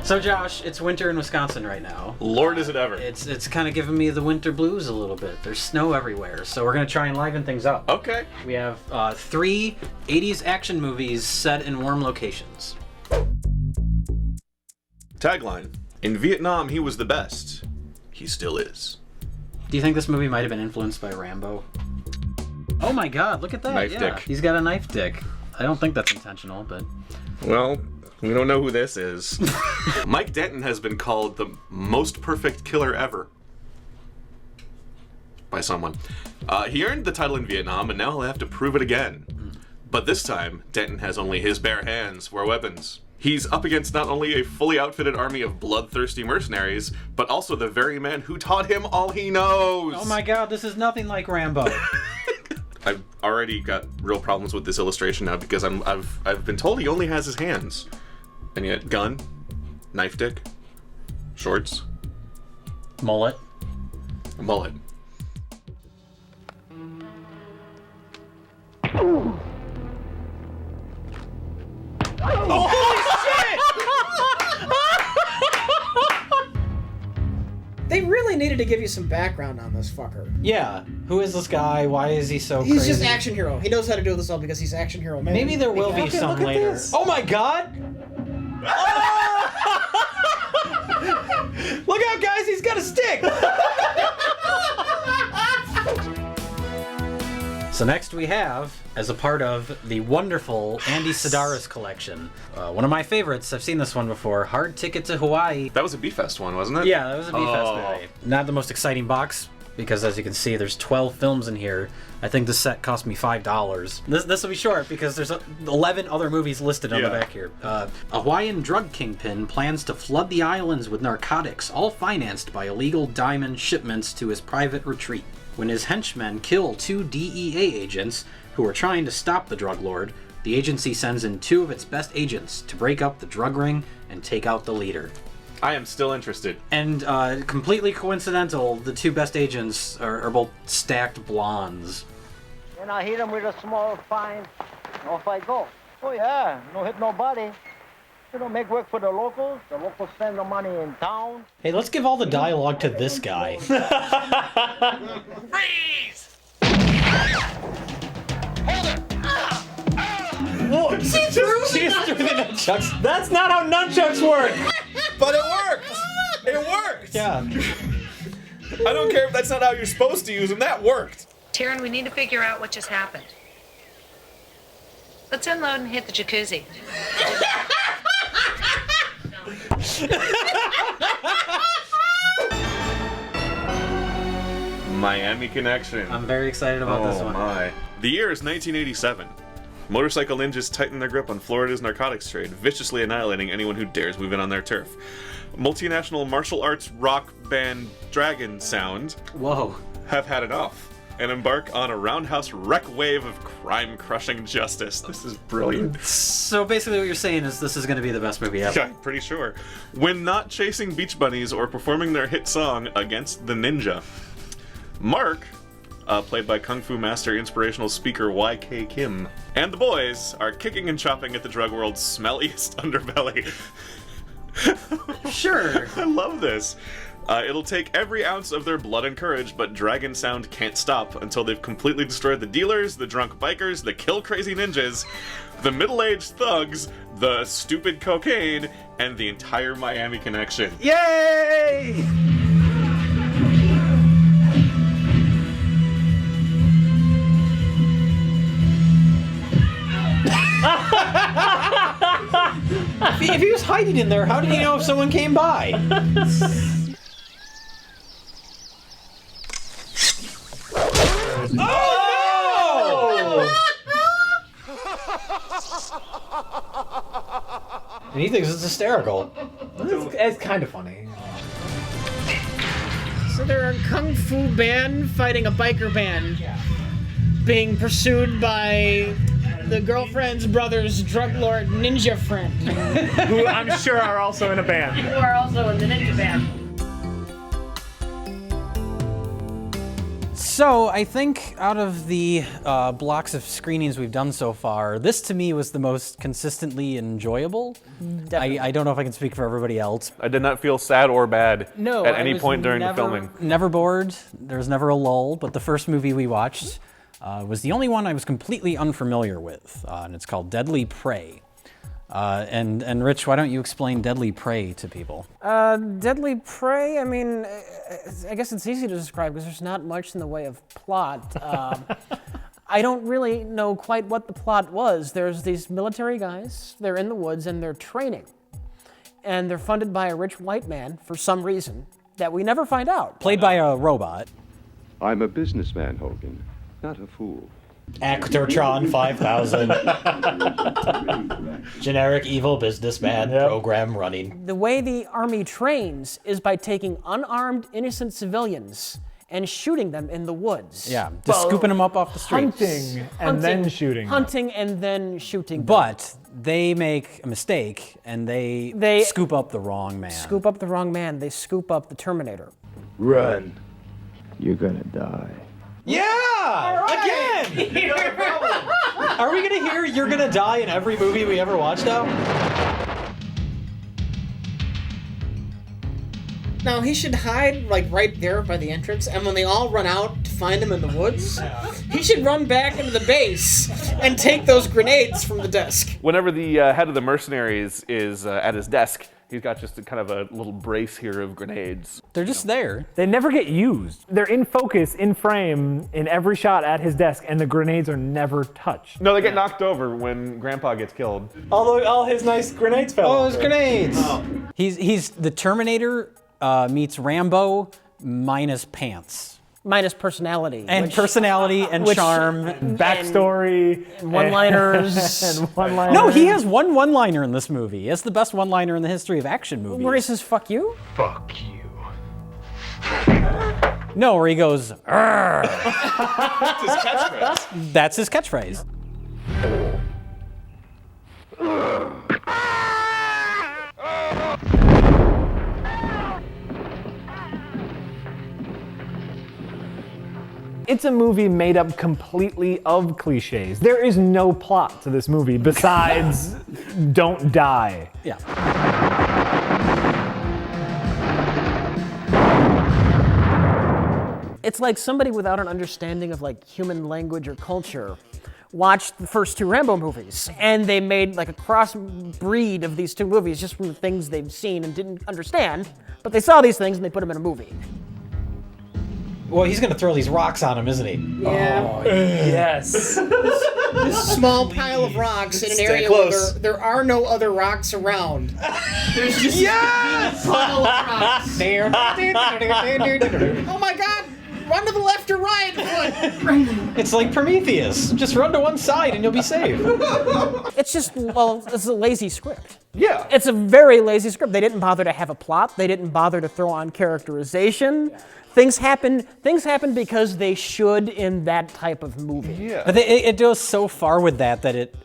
So Josh, it's winter in Wisconsin right now. Lord, is it ever. It's kind of giving me the winter blues a little bit. There's snow everywhere, so we're going to try and liven things up. Okay. We have 3 80s action movies set in warm locations. Tagline: in Vietnam, he was the best. He still is. Do you think this movie might have been influenced by Rambo? Oh my god, look at that. Knife yeah. dick. He's got a knife dick. I don't think that's intentional, but... Well, we don't know who this is. Mike Denton has been called the most perfect killer ever. By someone. He earned the title in Vietnam, and now he'll have to prove it again. But this time, Denton has only his bare hands for weapons. He's up against not only a fully outfitted army of bloodthirsty mercenaries, but also the very man who taught him all he knows! Oh my god, this is nothing like Rambo. I've already got real problems with this illustration now because I've been told he only has his hands. And yet, gun, knife dick, shorts, Mullet. mullet. They really needed to give you some background on this fucker. Yeah, who is this guy? Why is he so He's crazy? just action hero. He knows how to do this all because he's action hero, man. Maybe there will be Look at- some look at later. this. Oh my god! Look out, guys! He's got a stick! So next we have, as a part of the wonderful Andy Sidaris collection, one of my favorites, I've seen this one before, Hard Ticket to Hawaii. That was a B-Fest one, wasn't it? Yeah, that was a B-Fest Oh. movie. Not the most exciting box, because as you can see, there's 12 films in here. I think this set cost me $5. This will be short because there's 11 other movies listed on the Yeah. back here. A Hawaiian drug kingpin plans to flood the islands with narcotics, all financed by illegal diamond shipments to his private retreat. When his henchmen kill 2 DEA agents who are trying to stop the drug lord, the agency sends in 2 of its best agents to break up the drug ring and take out the leader. I am still interested. And completely coincidental, the 2 best agents are both stacked blondes. And I hit him with a small fine, and off I go. Oh yeah, no hit nobody. You know, make work for the locals. The locals spend the money in town. Hey, let's give all the dialogue to this guy. Freeze! Whoa, she just threw the nunchucks. That's not how nunchucks work! But it worked! It worked! Yeah. I don't care if that's not how you're supposed to use them, that worked! Taryn, we need to figure out what just happened. Let's unload and hit the jacuzzi. Miami Connection. I'm very excited about this one. My. The year is 1987. Motorcycle ninjas tighten their grip on Florida's narcotics trade, viciously annihilating anyone who dares move in on their turf. Multinational martial arts rock band Dragon Sound Whoa. have had enough and embark on a roundhouse wreck wave of crime-crushing justice. This is brilliant. So basically what you're saying is this is going to be the best movie ever. Yeah, I'm pretty sure. When not chasing beach bunnies or performing their hit song Against the Ninja. Mark, played by Kung Fu Master inspirational speaker YK Kim, and the boys are kicking and chopping at the drug world's smelliest underbelly. Sure. I love this. It'll take every ounce of their blood and courage, but Dragon Sound can't stop until they've completely destroyed the dealers, the drunk bikers, the kill-crazy ninjas, the middle-aged thugs, the stupid cocaine, and the entire Miami Connection. Yay! If he was hiding in there, how did he know if someone came by? Oh no! And he thinks it's hysterical. It's kind of funny. So they're a kung fu band fighting a biker band, being pursued by the girlfriend's brother's drug lord ninja friend. Who I'm sure are also in a band. Who are also in the ninja band. So I think out of the blocks of screenings we've done so far, this to me was the most consistently enjoyable. I don't know if I can speak for everybody else. I did not feel sad or bad No, at I any was point during the never- filming. Never bored. There was never a lull. But the first movie we watched was the only one I was completely unfamiliar with, and it's called Deadly Prey. And Rich, why don't you explain Deadly Prey to people? Deadly Prey, I mean, I guess it's easy to describe because there's not much in the way of plot. I don't really know quite what the plot was. There's these military guys, they're in the woods and they're training. And they're funded by a rich white man for some reason that we never find out. Played by a robot. I'm a businessman, Hogan, not a fool. Actortron 5000. Generic evil businessman program running. The way the army trains is by taking unarmed, innocent civilians and shooting them in the woods. Yeah, just scooping them up off the street. Hunting and then shooting. Hunting and then shooting them. But they make a mistake and they scoop up the wrong man. Scoop up the wrong man. They scoop up the Terminator. Run. You're gonna die. Yeah! Again! Are we gonna hear "You're Gonna Die" in every movie we ever watch now? Now he should hide like right there by the entrance, and when they all run out to find him in the woods, he should run back into the base and take those grenades from the desk. Whenever the head of the mercenaries is at his desk, he's got just a kind of a little brace here of grenades. They're just there. They never get used. They're in focus, in frame, in every shot at his desk, and the grenades are never touched. No, they get knocked over when Grandpa gets killed. Although all his nice grenades fell. Oh, his grenades! He's the Terminator meets Rambo minus pants. Minus personality. And personality and charm. Backstory. One-liners. And one-liners. No, he has one one-liner in this movie. He has the best one-liner in the history of action movies. Where he says, fuck you? Fuck you. No, where he goes, "Arr." That's his catchphrase. That's his catchphrase. It's a movie made up completely of cliches. There is no plot to this movie besides don't die. Yeah. It's like somebody without an understanding of like human language or culture watched the first two Rambo movies, and they made like a crossbreed of these two movies just from the things they've seen and didn't understand, but they saw these things and they put them in a movie. Well, he's gonna throw these rocks on him, isn't he? Yeah. Yes. This small pile of rocks in an Stay area close. where there are no other rocks around. There's just a pile of rocks. Oh my god! Run to the left or right! It's like Prometheus. Just run to one side and you'll be safe. It's just, well, it's a lazy script. Yeah. It's a very lazy script. They didn't bother to have a plot. They didn't bother to throw on characterization. Things happen because they should in that type of movie. Yeah. But it goes so far with that it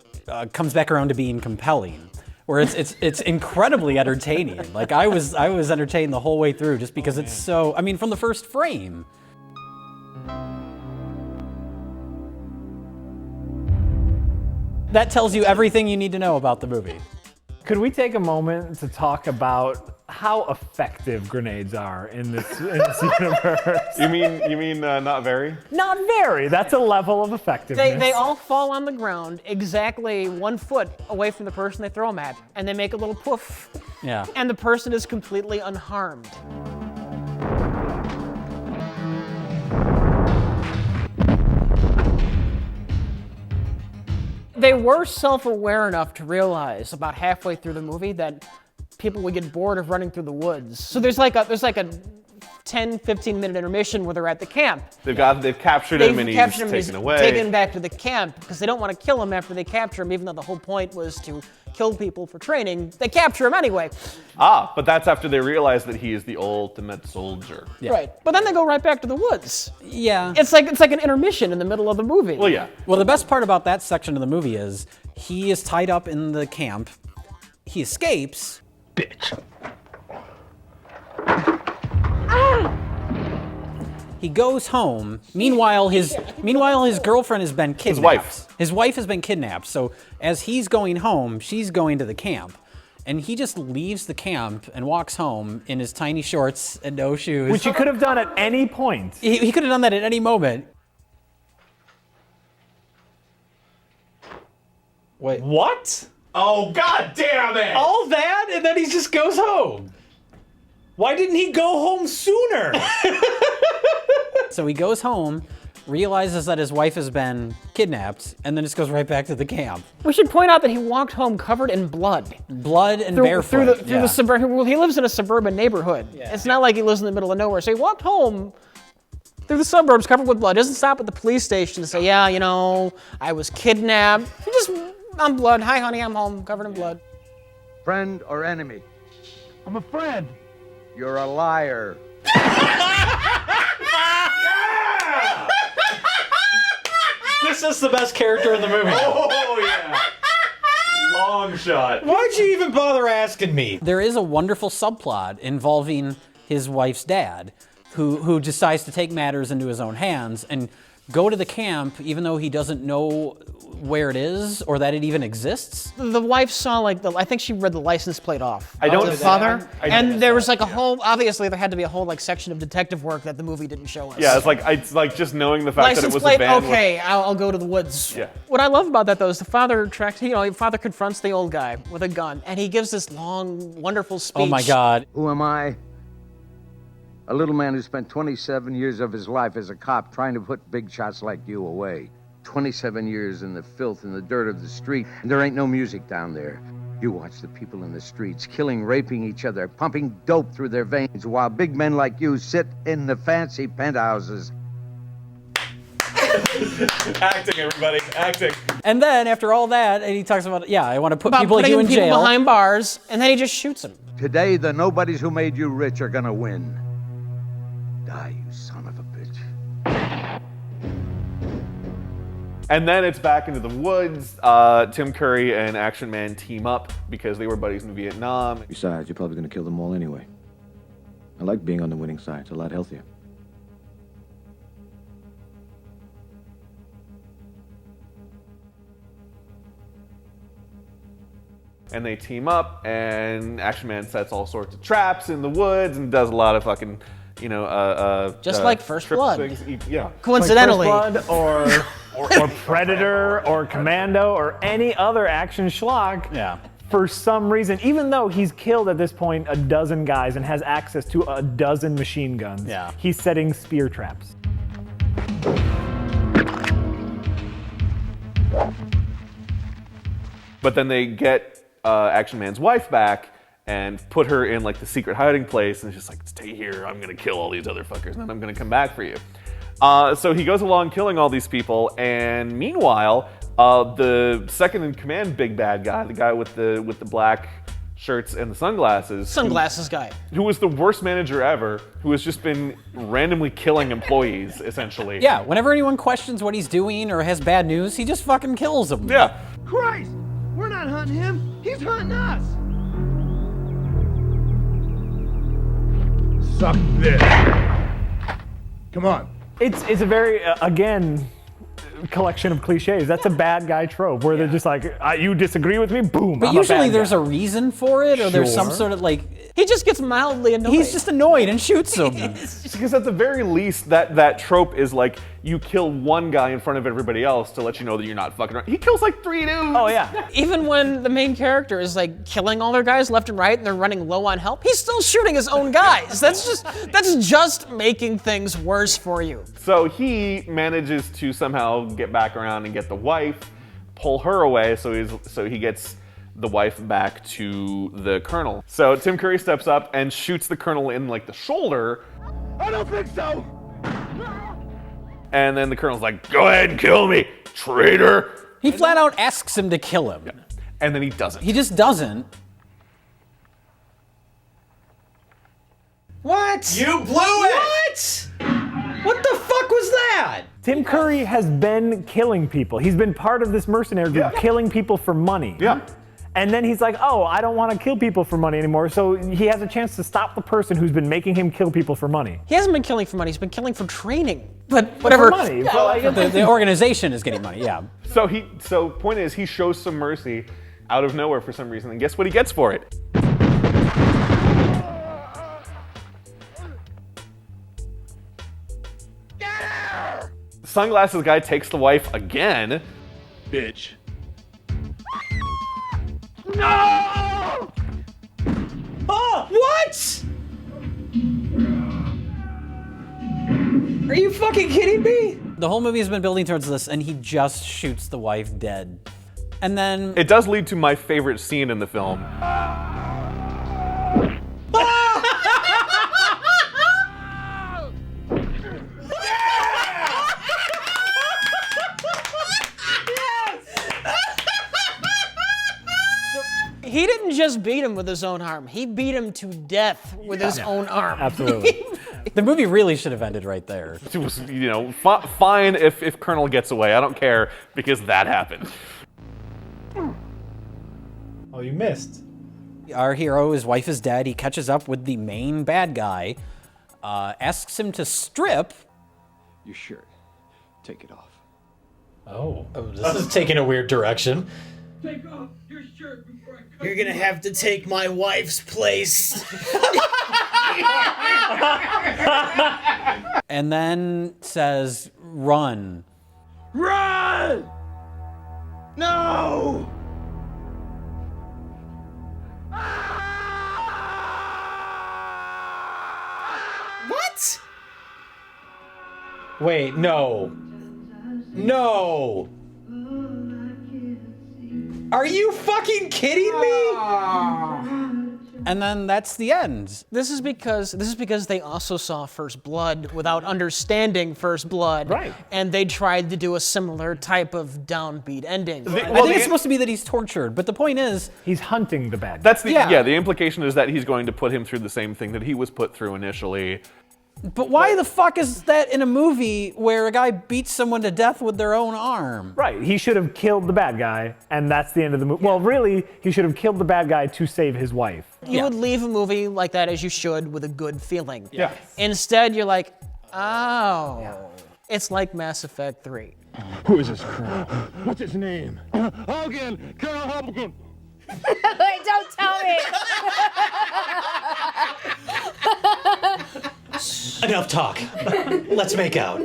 comes back around to being compelling, where it's incredibly entertaining. Like I was entertained the whole way through just because it's so. I mean, from the first frame. That tells you everything you need to know about the movie. Could we take a moment to talk about how effective grenades are in this universe? You mean not very? Not very. That's a level of effectiveness. They all fall on the ground exactly 1 foot away from the person they throw them at, and they make a little poof, Yeah. and the person is completely unharmed. They were self-aware enough to realize about halfway through the movie that people would get bored of running through the woods. So there's like a 10-15 minute intermission where they're at the camp. They've captured him and he's taken away. Taken back to the camp because they don't want to kill him after they capture him, even though the whole point was to kill people for training. They capture him anyway. But that's after they realize that he is the ultimate soldier. Yeah. Right. But then they go right back to the woods. Yeah. It's like an intermission in the middle of the movie. Well, yeah. Well, the best part about that section of the movie is he is tied up in the camp. He escapes. Bitch. He goes home. Meanwhile, his girlfriend has been kidnapped. wife. His wife has been kidnapped. So as he's going home, she's going to the camp. And he just leaves the camp and walks home in his tiny shorts and no shoes. Which he could have done at any point. He could have done that at any moment. Wait. What? Oh, god damn it! All that, and then he just goes home. Why didn't he go home sooner? So he goes home, realizes that his wife has been kidnapped, and then just goes right back to the camp. We should point out that he walked home covered in blood. Blood and barefoot. Through the suburban. Well, he lives in a suburban neighborhood. Yeah. It's not like he lives in the middle of nowhere. So he walked home through the suburbs covered with blood. Doesn't stop at the police station to say, yeah, you know, I was kidnapped. He just, I'm blood. Hi, honey, I'm home, covered in blood. Friend or enemy? I'm a friend. You're a liar. This is the best character in the movie. Oh, yeah. Long shot. Why'd you even bother asking me? There is a wonderful subplot involving his wife's dad, who decides to take matters into his own hands and go to the camp even though he doesn't know where it is or that it even exists. The wife saw I think she read the license plate off. I don't the father. And there was like a whole, obviously there had to be a whole section of detective work that the movie didn't show us. Yeah, it's like just knowing the fact License that it was plate, a van. okay, I'll go to the woods. Yeah. What I love about that though is the father father confronts the old guy with a gun and he gives this long, wonderful speech. Oh my God. Who am I? A little man who spent 27 years of his life as a cop trying to put big shots like you away. 27 years in the filth and the dirt of the street, and there ain't no music down there. You watch the people in the streets, killing, raping each other, pumping dope through their veins, while big men like you sit in the fancy penthouses. Acting, everybody, acting. And then after all that, and he talks about, I want to put About people like putting you in people jail. behind bars, and then he just shoots him. Today, the nobodies who made you rich are gonna win. Die, you son of a bitch. And then it's back into the woods. Tim Curry and Action Man team up because they were buddies in Vietnam. Besides, you're probably gonna kill them all anyway. I like being on the winning side. It's a lot healthier. And they team up, and Action Man sets all sorts of traps in the woods and does a lot of fucking, Just like First trip Blood. things. Yeah. Coincidentally. Like First Blood or Predator or Commando or any other action schlock. Yeah. For some reason, even though he's killed at this point a dozen guys and has access to a dozen machine guns, he's setting spear traps. But then they get Action Man's wife back and put her in like the secret hiding place, and it's just like, stay here, I'm gonna kill all these other fuckers, and then I'm gonna come back for you. So he goes along killing all these people, and meanwhile, the second in command big bad guy, the guy with the black shirts and the sunglasses, guy, who was the worst manager ever, who has just been randomly killing employees, essentially. Yeah, whenever anyone questions what he's doing or has bad news, he just fucking kills them. Yeah. Christ! We're not hunting him. He's hunting us. Suck this. Come on. It's a very, again, collection of cliches. That's a bad guy trope where they're just like, you disagree with me? Boom. But I'm usually a bad there's guy. a reason for it, or there's some Sure. sort of He just gets mildly annoyed. He's just annoyed and shoots them. Because at the very least, that trope is like, you kill one guy in front of everybody else to let you know that you're not fucking around. He kills like 3 dudes. Oh yeah. Even when the main character is like killing all their guys left and right and they're running low on help, he's still shooting his own guys. That's just making things worse for you. So he manages to somehow get back around and get the wife, pull her away, so he gets the wife back to the colonel. So Tim Curry steps up and shoots the colonel in like the shoulder. I don't think so. And then the colonel's like, go ahead and kill me, traitor. He flat out asks him to kill him. Yeah. And then he doesn't. He just doesn't. What? You blew it! What? What the fuck was that? Tim Curry has been killing people. He's been part of this mercenary group, killing people for money. Yeah. And then he's like, oh, I don't want to kill people for money anymore. So he has a chance to stop the person who's been making him kill people for money. He hasn't been killing for money, he's been killing for training. But whatever. For money. Yeah, So I guess The organization is getting money, yeah. So point is, he shows some mercy out of nowhere for some reason, and guess what he gets for it? Sunglasses guy takes the wife again. Bitch. No! Oh, what? Are you fucking kidding me? The whole movie has been building towards this, and he just shoots the wife dead. And then It does lead to my favorite scene in the film. He didn't just beat him with his own arm. He beat him to death with his own arm. Absolutely. the movie really should have ended right there. It was, you know, fine if Colonel gets away. I don't care, because that happened. Oh, you missed. Our hero, his wife is dead. He catches up with the main bad guy, asks him to strip. Your shirt. Take it off. Oh, this is taking a weird direction. Take off your shirt before I cut You're gonna have to take my wife's place. And then says, run. Run! No! What? Wait, no. No. Are you fucking kidding me? And then that's the end. This is because they also saw First Blood without understanding First Blood. Right. And they tried to do a similar type of downbeat ending. I think it's supposed to be that he's tortured, but the point is, He's hunting the bad guy. That's the Yeah. the implication is that he's going to put him through the same thing that he was put through initially. but why the fuck is that in a movie where a guy beats someone to death with their own arm? Right, he should have killed the bad guy, and that's the end of the movie. Well, really, he should have killed the bad guy to save his wife. You would leave a movie like that as you should with a good feeling. Yeah. Instead, you're like, oh. It's like Mass Effect 3. Who is this Colonel? What's his name? Hogan! Colonel Hogan! Wait, don't tell me. Enough talk. Let's make out.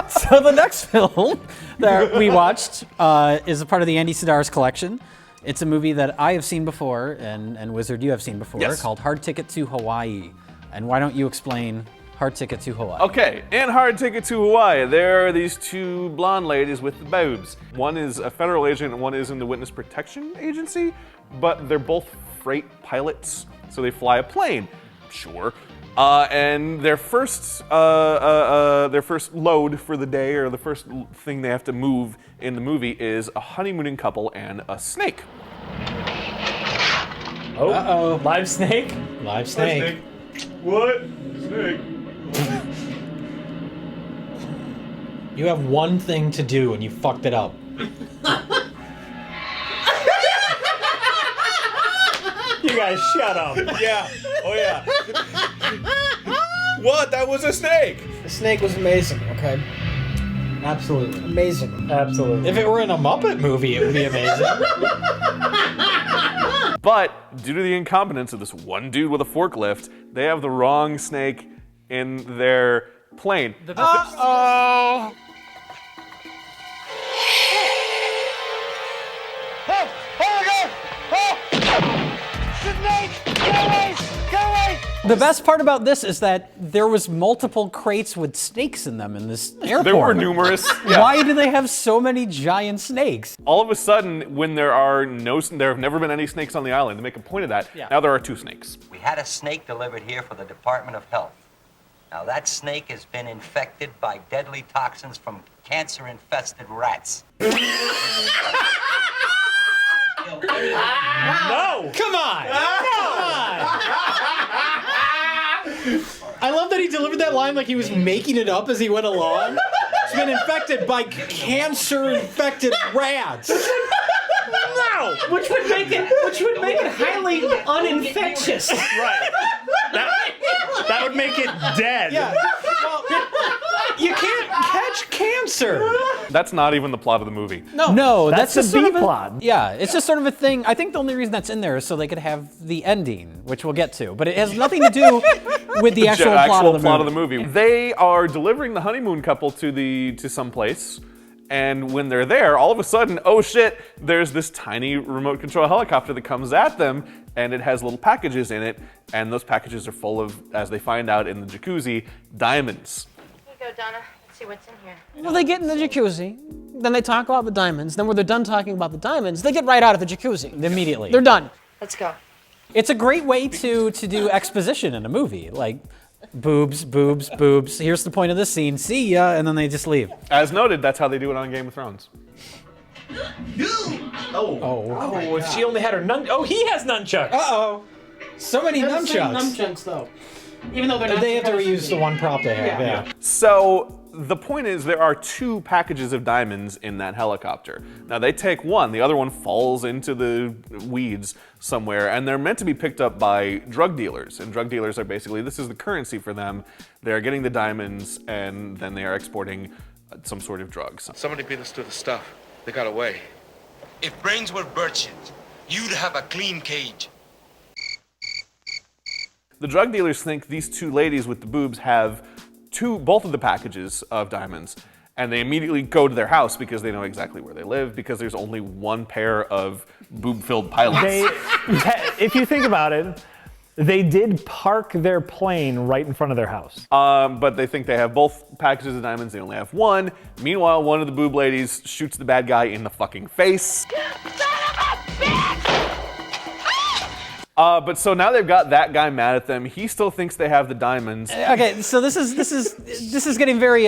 So the next film that we watched is a part of the Andy Sidaris collection. It's a movie that I have seen before, and Wizard, you have seen before, Yes. called Hard Ticket to Hawaii. And why don't you explain Hard Ticket to Hawaii? Okay, in Hard Ticket to Hawaii, there are these two blonde ladies with the boobs. One is a federal agent and one is in the Witness Protection Agency, but they're both freight pilots, so they fly a plane. Sure. And their first load for the day, or the first thing they have to move in the movie, is a honeymooning couple and a snake. Oh, uh-oh. Live snake? Live snake. What? Snake. You have one thing to do and you fucked it up. You guys shut up. Yeah. Oh yeah. What? That was a snake. The snake was amazing, okay? Absolutely. Amazing. Absolutely. If it were in a Muppet movie, it would be amazing. But due to the incompetence of this one dude with a forklift, they have the wrong snake in their plane. Oh! Oh! Oh my God! Oh! Snake! Get away! Get away! The best part about this is that there was multiple crates with snakes in them in this airport. There were numerous. Yeah. Why do they have so many giant snakes? All of a sudden, when there have never been any snakes on the island, they make a point of that. Yeah. Now there are two snakes. We had a snake delivered here for the Department of Health. Now that snake has been infected by deadly toxins from cancer-infested rats. No! Come on! I love that he delivered that line like he was making it up as he went along. He's been infected by cancer-infected rats. No! Which would make it highly uninfectious. Right. That would make it dead. Yeah. Well, you can't catch cancer. That's not even the plot of the movie. No, That's just the sort of B-plot. Yeah, it's just sort of a thing. I think the only reason that's in there is so they could have the ending, which we'll get to. But it has nothing to do with the actual plot of the movie. They are delivering the honeymoon couple to some place, and when they're there, all of a sudden, oh shit, there's this tiny remote control helicopter that comes at them, and it has little packages in it, and those packages are full of, as they find out in the jacuzzi, diamonds. Here you go, Donna. Let's see what's in here. Well, they get in the jacuzzi, then they talk about the diamonds, then when they're done talking about the diamonds, they get right out of the jacuzzi. Immediately. They're done. Let's go. It's a great way to do exposition in a movie. Like, boobs, boobs, boobs. Here's the point of this scene. See ya, and then they just leave. As noted, that's how they do it on Game of Thrones. Oh, if she only had her he has nunchucks. Uh-oh. So many nunchucks. Nunchucks, though. Even though they're not They have to supposed reuse the one prop they have, yeah. So the point is there are 2 packages of diamonds in that helicopter. Now they take one, the other one falls into the weeds somewhere, and they're meant to be picked up by drug dealers. And drug dealers are basically, this is the currency for them. They're getting the diamonds, and then they are exporting some sort of drugs. Somebody beat us to the stuff. They got away. If brains were virtues, you'd have a clean cage. The drug dealers think these 2 ladies with the boobs have both of the packages of diamonds, and they immediately go to their house because they know exactly where they live, because there's only one pair of boob-filled pilots. If you think about it, they did park their plane right in front of their house. But they think they have both packages of diamonds, they only have one. Meanwhile, one of the boob ladies shoots the bad guy in the fucking face. But so now they've got that guy mad at them. He still thinks they have the diamonds. Okay, so this is getting very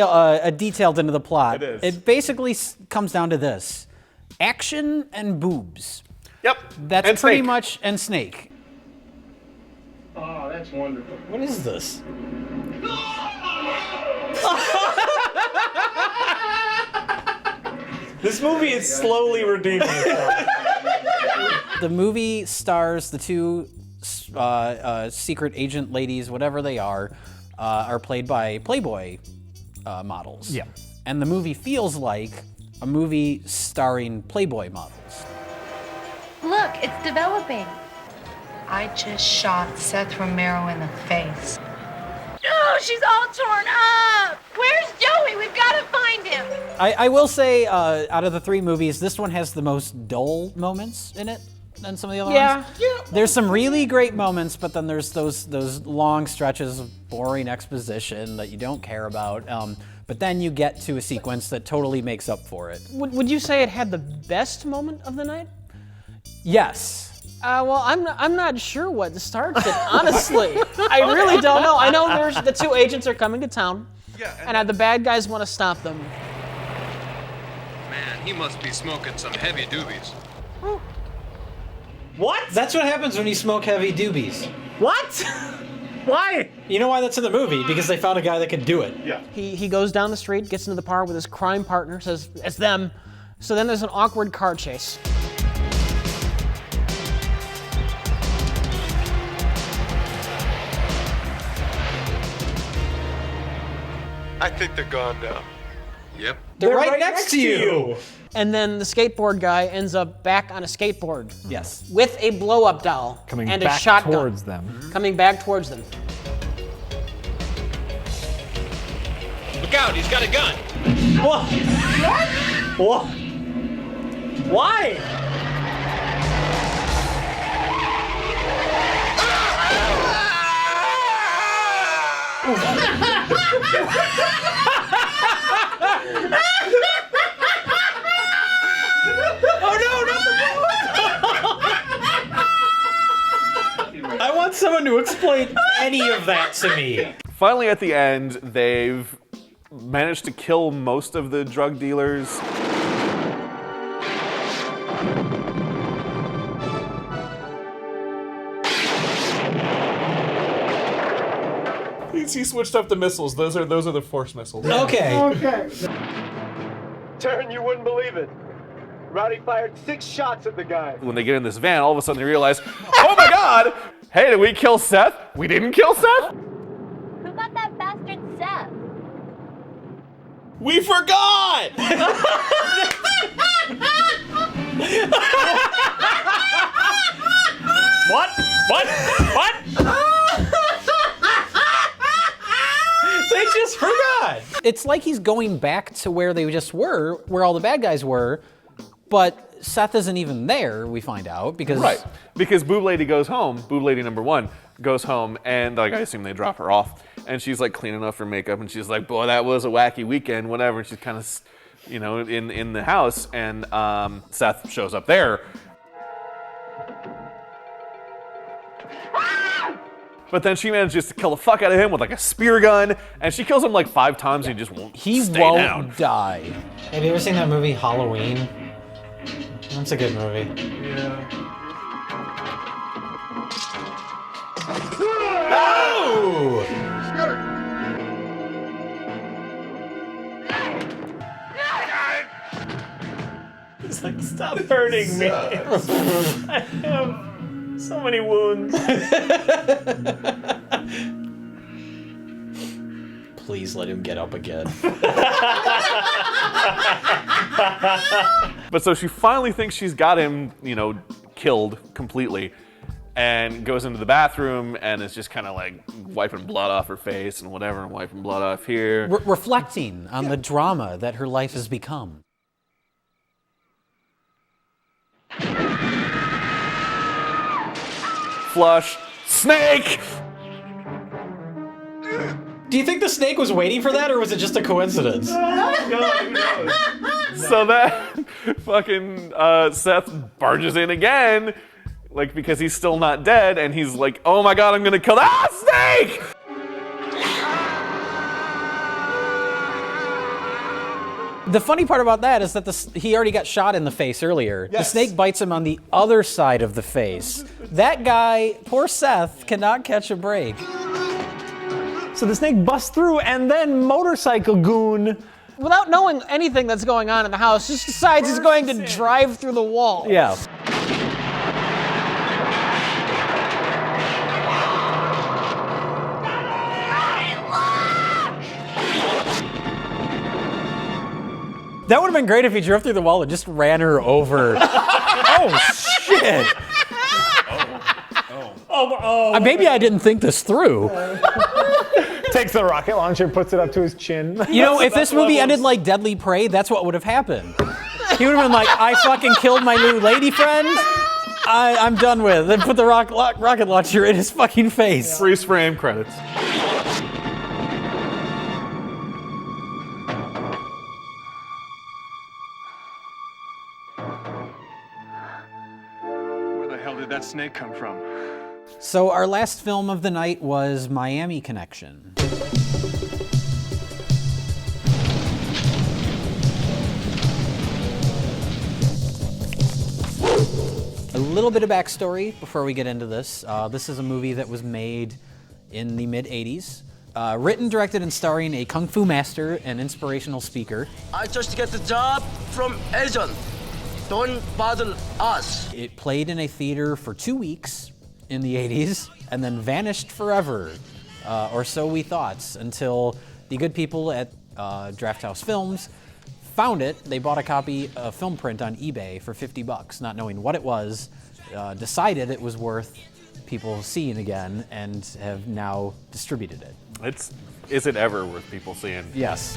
detailed into the plot. It is. It basically comes down to this: action and boobs. Yep. That's And pretty Snake. much and Snake. Oh, that's wonderful. What is this? This movie is slowly redeeming itself. The movie stars the 2 secret agent ladies, whatever they are played by Playboy models. Yeah. And the movie feels like a movie starring Playboy models. Look, it's developing. I just shot Seth Romero in the face. Oh, she's all torn up. Where's Joey? We've got to find him. I will say, out of the 3 movies, this one has the most dull moments in it than some of the other ones. Yeah. There's some really great moments, but then there's those long stretches of boring exposition that you don't care about. But then you get to a sequence that totally makes up for it. Would you say it had the best moment of the night? Yes. Well, I'm not sure what starts it, honestly. I really don't know. I know there's the 2 agents are coming to town, and the bad guys want to stop them. Man, he must be smoking some heavy doobies. What? That's what happens when you smoke heavy doobies. What? Why? You know why that's in the movie? Because they found a guy that could do it. Yeah. He goes down the street, gets into the car with his crime partner, says, it's them. So then there's an awkward car chase. I think they're gone now. Yep. They're right next to you. And then the skateboard guy ends up back on a skateboard. Yes. With a blow-up doll Coming and back a shotgun. towards them. Coming back towards them. Look out, he's got a gun. What? What? Why? I want someone to explain any of that to me. Finally, at the end, they've managed to kill most of the drug dealers. he switched up the missiles. Those are the Force missiles. Okay. Darren, you wouldn't believe it. Rowdy fired 6 shots at the guy. When they get in this van, all of a sudden they realize, oh my God! Hey, did we kill Seth? We didn't kill Seth? Who got that bastard Seth? We forgot! What? They just forgot. It's like he's going back to where they just were, where all the bad guys were, but Seth isn't even there, we find out, because... Right, because Boob Lady goes home, Boob Lady number 1 goes home, and like I assume they drop her off, and she's like cleaning up her makeup, and she's like, boy, that was a wacky weekend, whatever, and she's kind of, you know, in the house, and Seth shows up there. But then she manages to kill the fuck out of him with like a spear gun, and she kills him like 5 times, and he just won't stay down. Die. Have you ever seen that movie Halloween? That's a good movie. Yeah. Oh! It's like, stop hurting me. I have so many wounds. Please let him get up again. But so she finally thinks she's got him, you know, killed completely, and goes into the bathroom and is just kind of like wiping blood off her face and whatever, and wiping blood off here. Reflecting on the drama that her life has become. Flush. Snake! Do you think the snake was waiting for that, or was it just a coincidence? So that fucking Seth barges in again, like, because he's still not dead, and he's like, oh my God, I'm gonna kill that snake! The funny part about that is that he already got shot in the face earlier. Yes. The snake bites him on the other side of the face. That guy, poor Seth, cannot catch a break. So the snake busts through, and then Motorcycle Goon, Without knowing anything that's going on in the house, just decides he's going to drive through the wall. Yeah. That would have been great if he drove through the wall and just ran her over. Oh, shit. Maybe I didn't think this through. takes the rocket launcher, puts it up to his chin. You know, if this movie ended like Deadly Prey, that's what would have happened. He would have been like, I fucking killed my new lady friend. I'm done with. Then put the rocket launcher in his fucking face. Freeze frame credits. Where the hell did that snake come from? So our last film of the night was Miami Connection. A little bit of backstory before we get into this. This is a movie that was made in the mid-'80s. Written, directed, and starring a kung fu master and inspirational speaker. I just get the job from agent. Don't bother us. It played in a theater for 2 weeks in the 80s and then vanished forever, or so we thought, until the good people at Draft House Films found it. They bought a copy of film print on eBay for $50, not knowing what it was, decided it was worth people seeing again, and have now distributed it. Is it ever worth people seeing? Yes.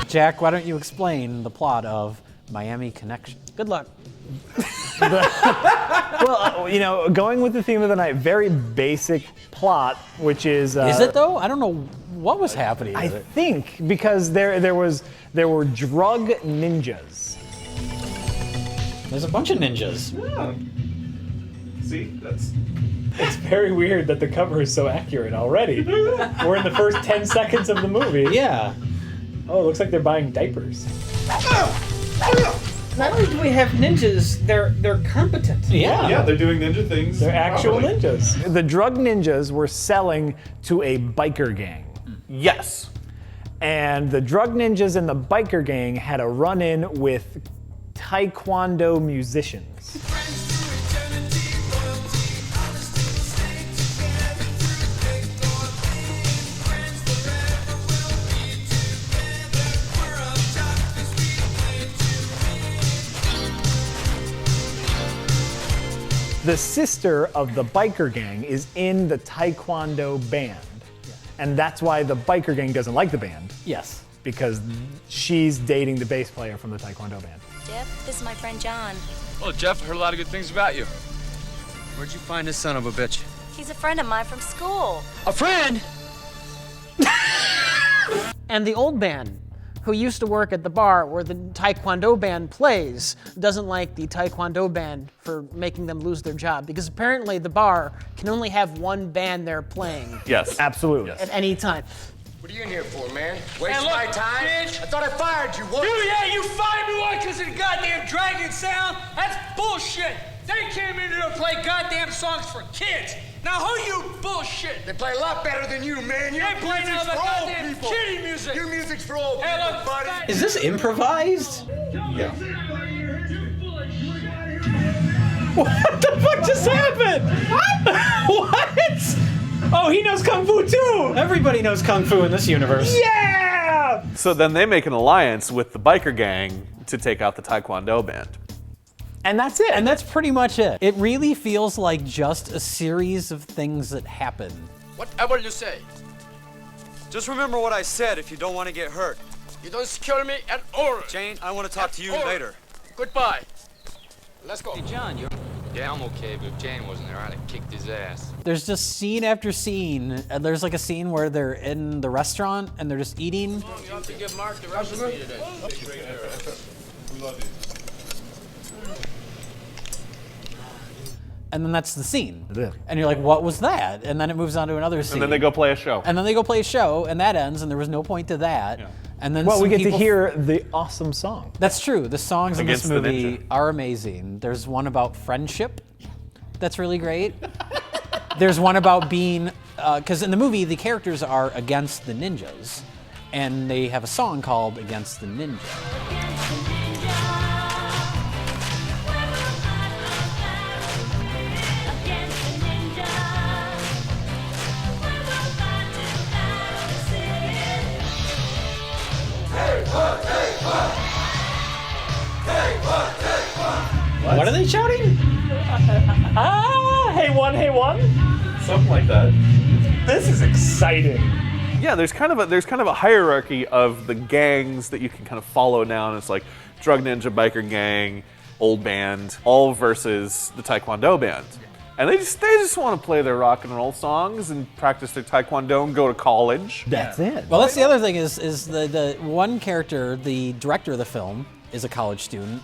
Jack, why don't you explain the plot of Miami Connection? Good luck. Well, you know, going with the theme of the night, very basic plot, which is... Is it though? I don't know what was happening with I it. think because there were drug ninjas. There's a bunch of ninjas. Yeah. See, that's... It's very weird that the cover is so accurate already. We're in the first 10 seconds of the movie. Yeah. Oh, it looks like they're buying diapers. Not only do we have ninjas, they're competent. Yeah, they're doing ninja things. They're actual properly. ninjas. The drug ninjas were selling to a biker gang. Yes. And the drug ninjas and the biker gang had a run-in with Taekwondo musicians. The sister of the biker gang is in the Taekwondo band. And that's why the biker gang doesn't like the band. Yes. Because she's dating the bass player from the Taekwondo band. Jeff, this is my friend John. Oh, Jeff, I heard a lot of good things about you. Where'd you find this son of a bitch? He's a friend of mine from school. A friend? And the old man, who used to work at the bar where the Taekwondo band plays, doesn't like the Taekwondo band for making them lose their job, because apparently the bar can only have one band there playing. Yes, absolutely. At any time. What are you in here for, man? Waste Hey, look, my time? bitch. I thought I fired you once. Dude, yeah, you fired me once because of the goddamn Dragon sound. That's bullshit. They came in here to play goddamn songs for kids. Now who you bullshit? They play a lot better than you, man. Your They play music's now the for old goddamn people. kiddie music. Your music's for old Hey, people, look, buddy. Is this improvised? Yeah. What the fuck just happened? What? Oh, he knows Kung Fu too! Everybody knows Kung Fu in this universe. Yeah! So then they make an alliance with the biker gang to take out the Taekwondo band. And that's it. And that's pretty much it. It really feels like just a series of things that happen. Whatever you say. Just remember what I said if you don't want to get hurt. You don't scare me at all. Jane, I want to talk to you later. Goodbye. Let's go. Hey, John, you're... Yeah, I'm okay, but if Jane wasn't there, I'd have kicked his ass. There's just scene after scene. And there's like a scene where they're in the restaurant and they're just eating. You have to give Mark the recipe today. We love you. And then that's the scene. And you're like, what was that? And then it moves on to another scene. And then they go play a show. And then they go play a show, and that ends, and there was no point to that. Yeah. And then Well, some we get to people- hear the awesome song. That's true. The songs in this Against the movie Ninja. are amazing. There's one about friendship. That's really great. There's one about being, because in the movie the characters are against the ninjas, and they have a song called "Against the Ninja." What are they shouting? Hey one, hey one. Something like that. This is exciting. Yeah, there's kind of a hierarchy of the gangs that you can kind of follow down. It's like drug ninja, biker gang, old band, all versus the Taekwondo band. And they just want to play their rock and roll songs and practice their Taekwondo and go to college. That's it. Well, that's the other thing is the one character, the director of the film, is a college student.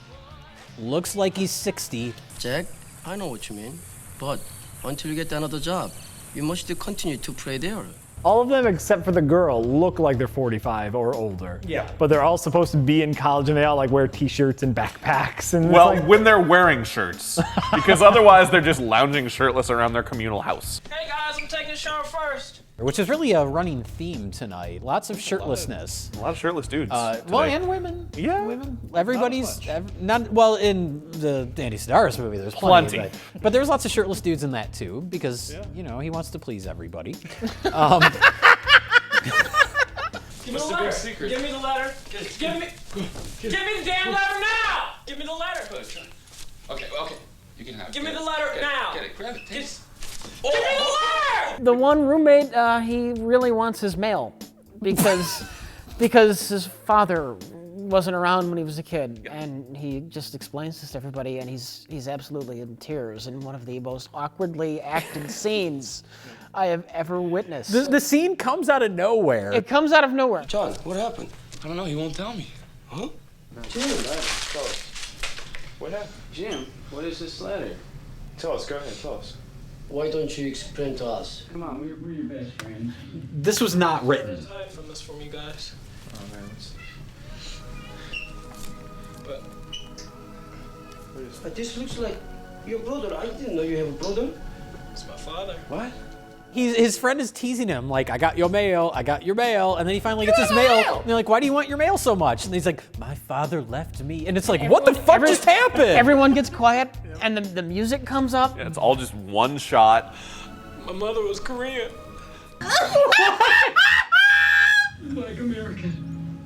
Looks like he's 60. Jack, I know what you mean. But until you get another job, you must continue to pray there. All of them except for the girl look like they're 45 or older. Yeah. But they're all supposed to be in college and they all like wear t-shirts and backpacks and Well, it's like, when they're wearing shirts, because otherwise they're just lounging shirtless around their communal house. Hey guys, I'm taking a shower first. Which is really a running theme tonight. Lots of shirtlessness. A lot of shirtless dudes. Well, today. and women. Yeah. Women. Everybody's not well in the Andy Sedaris movie. There's plenty. Plenty. But there's lots of shirtless dudes in that too, because you know he wants to please everybody. Give me the letter. Secret? Give me the letter. Give me the damn letter now. Give me the letter. Okay, you can have it. Give me Get the it. letter Get it. now. Get it, grab it, take it. Give me the letter. The one roommate, he really wants his mail because his father wasn't around when he was a kid, and he just explains this to everybody, and he's absolutely in tears in one of the most awkwardly acted scenes I have ever witnessed. The scene comes out of nowhere. It comes out of nowhere. John, what happened? I don't know, he won't tell me. Huh? Jim, what happened? Jim, what is this letter? Tell us, go ahead, tell us. Why don't you explain to us? Come on, we're your best friends. This was not written. Hide from this from you guys. Oh man, let's see. But This looks like your brother. I didn't know you have a brother. It's my father. What? His friend is teasing him, like, I got your mail, and then he finally gets his mail, and they're like, why do you want your mail so much? And he's like, my father left me. And it's like, what the fuck just happened? Everyone gets quiet, and the music comes up. Yeah, it's all just one shot. My mother was Korean. Like American.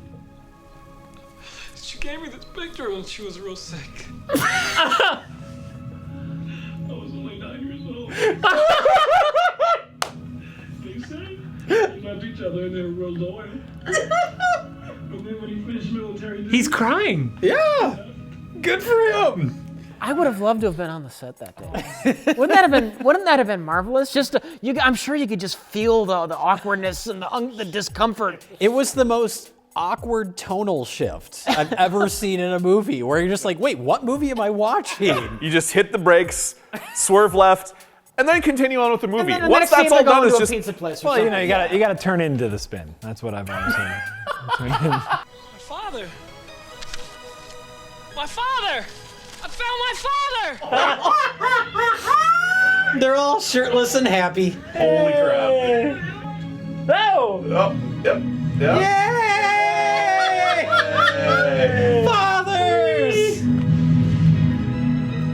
She gave me this picture when she was real sick. I was only 9 years old. They said they loved each other and they were real loyal. But then when he finished military, He's crying. Yeah. Good for him. I would have loved to have been on the set that day. Wouldn't that have been marvelous? I'm sure you could just feel the awkwardness and the discomfort. It was the most awkward tonal shift I've ever seen in a movie, where you're just like, wait, what movie am I watching? You just hit the brakes, swerve left, and then continue on with the movie. And then Once that's all done, it's just pizza place. Or Well, something. you gotta turn into the spin. That's what I've always said. my father. My father! I found my father! They're all shirtless and happy. Holy crap. Oh! Oh, yep. Yay! Fathers!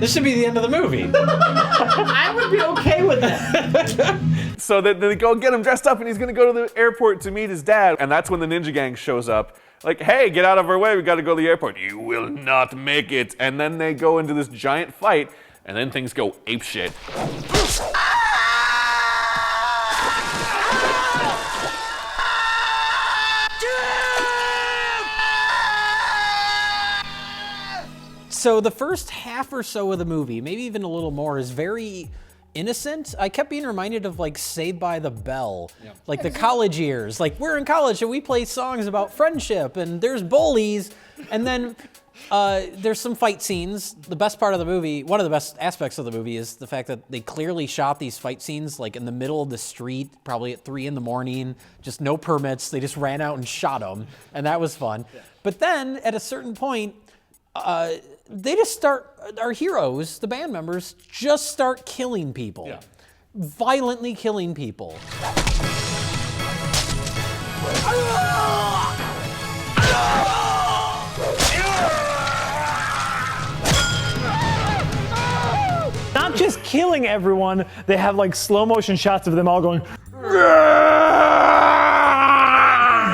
This should be the end of the movie. I would be okay with that. So they go get him dressed up, and he's gonna go to the airport to meet his dad. And that's when the ninja gang shows up. Like, hey, get out of our way, we gotta go to the airport. You will not make it. And then they go into this giant fight, and then things go apeshit. So the first half or so of the movie, maybe even a little more, is very innocent. I kept being reminded of like Saved by the Bell, like the college years. Like, we're in college and we play songs about friendship and there's bullies, and then there's some fight scenes. The best part of the movie, one of the best aspects of the movie, is the fact that they clearly shot these fight scenes like in the middle of the street, probably at 3 a.m, just no permits. They just ran out and shot them, and that was fun. But then at a certain point, they just start, our heroes, the band members, just start killing people. Yeah. Violently killing people. Not just killing everyone, they have like slow motion shots of them all going.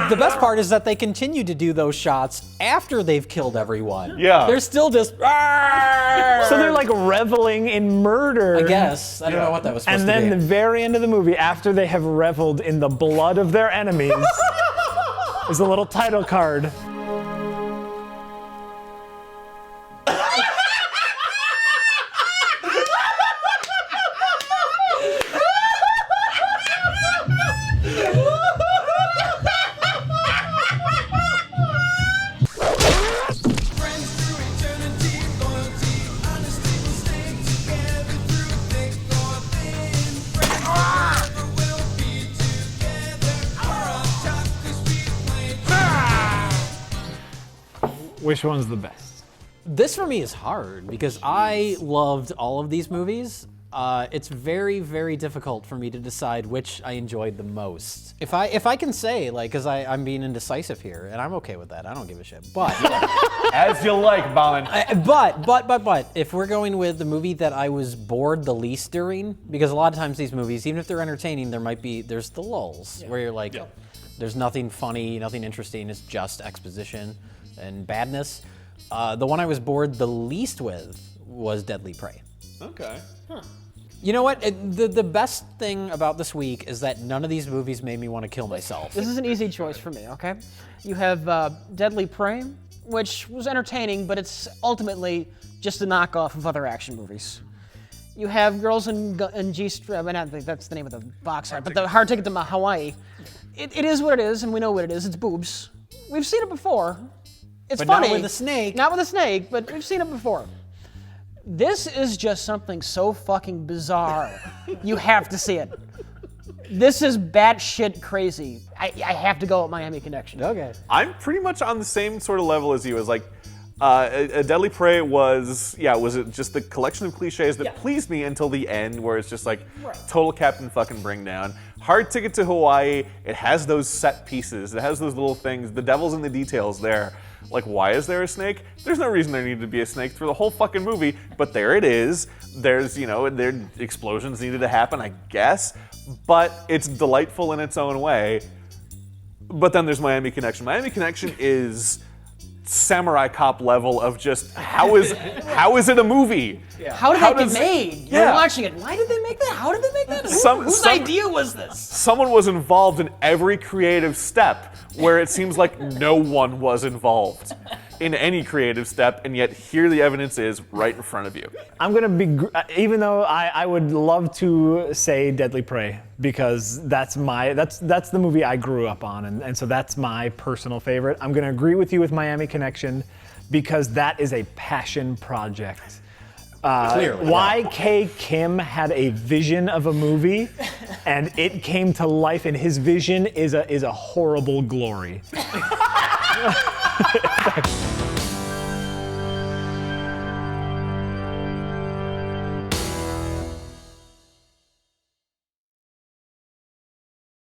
The best part is that they continue to do those shots after they've killed everyone. Yeah. They're still just. So they're like reveling in murder. I guess. I don't know what that was supposed and to be. then the very end of the movie, after they have reveled in the blood of their enemies, is a little title card. Which one's the best? This for me is hard because I loved all of these movies. It's very, very difficult for me to decide which I enjoyed the most. If I can say, like, because I'm being indecisive here, and I'm okay with that. I don't give a shit. But as you like, Bauman. But if we're going with the movie that I was bored the least during, because a lot of times these movies, even if they're entertaining, there's the lulls where you're like, there's nothing funny, nothing interesting. It's just exposition and badness. The one I was bored the least with was Deadly Prey. Okay. Huh. You know what? The best thing about this week is that none of these movies made me want to kill myself. This is an easy choice for me, okay? You have Deadly Prey, which was entertaining, but it's ultimately just a knockoff of other action movies. You have Girls in G-String, I think that's the name of the box art, but the Hard Ticket to Hawaii. It is what it is, and we know what it is. It's boobs. We've seen it before. It's but funny. Not with a snake. Not with a snake, but we've seen it before. This is just something so fucking bizarre. You have to see it. This is batshit crazy. I have to go with Miami Connection. Okay. I'm pretty much on the same sort of level as you. As like, A Deadly Prey was just the collection of cliches that pleased me until the end, where it's just like total Captain fucking Bring Down. Hard Ticket to Hawaii, it has those set pieces, it has those little things, the devil's in the details there. Like, why is there a snake? There's no reason there needed to be a snake through the whole fucking movie, but there it is. There's, there explosions needed to happen, I guess, but it's delightful in its own way. But then there's Miami Connection. Miami Connection is samurai cop level of just how is it a movie? Yeah. How did that get made? Yeah. You're watching it. Why did they make that? How did they make that? Whose idea was this? Someone was involved in every creative step, where it seems like no one was involved in any creative step, and yet here the evidence is right in front of you. I'm gonna be, even though I would love to say Deadly Prey, because that's the movie I grew up on, and so that's my personal favorite. I'm gonna agree with you with Miami Connection, because that is a passion project. Clearly. YK Kim had a vision of a movie, and it came to life, and his vision is a horrible glory.